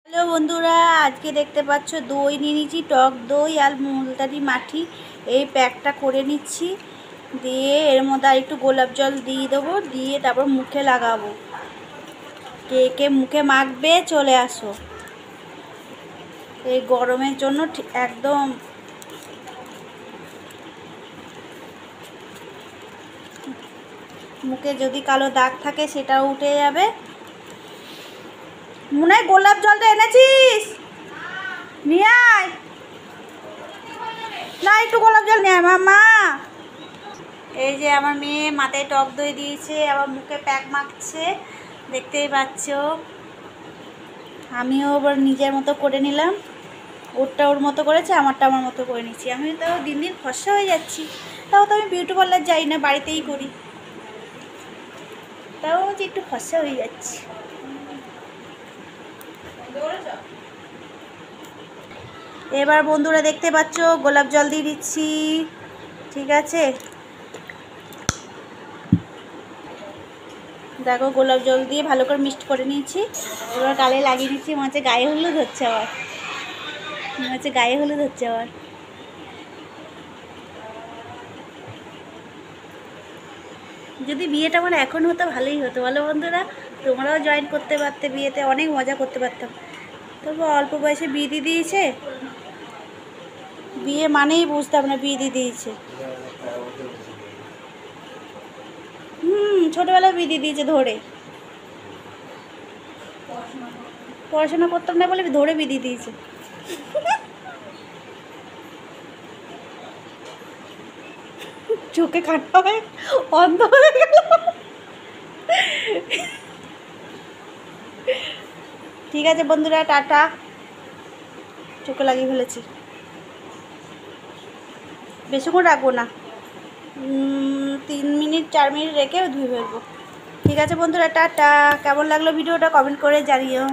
Hello বন্ধুরা, আজকে দেখতে পাচ্ছ দই নিয়ে নিচ্ছি, টক দই আর মুলতানি মাটি। এই প্যাকটা করে নিচ্ছি, দিয়ে এর মধ্যে আর একটু গোলাপ জল দিয়ে দেবো, দিয়ে তারপর মুখে লাগাবো। কে কে মুখে মাখবে চলে আসো। এই গরমের জন্য একদম মুখে যদি কালো দাগ থাকে সেটাও উঠে যাবে। মনে হয় গোলাপ জলটা এনেছিস, নিয়ে আয় না, একটু গোলাপ জল নিয়ে আয় মামা। এই যে আমার মেয়ে মাথায় টক দই দিয়েছে, আবার মুখে প্যাক মাখছে, দেখতেই পাচ্ছ। আমিও আবার নিজের মতো করে নিলাম, ওরটা ওর মতো করেছে, আমারটা আমার মতো করে নিচ্ছি। আমি তো দিন দিন ফর্সা হয়ে যাচ্ছি, তাও তো আমি বিউটি পার্লার যাই না, বাড়িতেই করি, তাও যে একটু ফর্সা হয়ে যাচ্ছি। এবার বন্ধুরা দেখতে পাচ্ছ গোলাপ জল দিয়ে দিচ্ছি, ঠিক আছে। দেখো গোলাপ জল দিয়ে ভালো করে মিক্সড করে নিয়েছি। এবার গালে লাগিয়ে নিচ্ছি, মনে হচ্ছে গায়ে হলুদ হচ্ছে আবার, মনে হচ্ছে গায়ে হলুদ হচ্ছে আবার। যদি বিয়েটা আমার এখন হতো ভালোই হতো, বলো বন্ধুরা, তোমরাও জয়েন করতে পারতে, বিয়েতে অনেক মজা করতে পারতাম। তবু অল্প বয়সে বিয়ে দিয়ে দিয়েছে, বিয়ে মানেই বুঝতাম না বিয়ে দিয়ে দিয়েছে। ছোটোবেলায় বিয়ে দিয়ে দিয়েছে ধরে, পড়াশোনা করতাম না বলে ধরে বিয়ে দিয়ে দিয়েছে। চোখে কাটা হয়ে অন্ধ হয়ে গেল। ঠিক আছে বন্ধুরা, টাটা। চোখে লাগিয়ে ফেলেছি, বেশিক্ষণ রাখবো না, 3 মিনিট 4 মিনিট রেখে ধুয়ে ফেলবো। ঠিক আছে বন্ধুরা, টাটা। কেমন লাগলো ভিডিওটা কমেন্ট করে জানিও।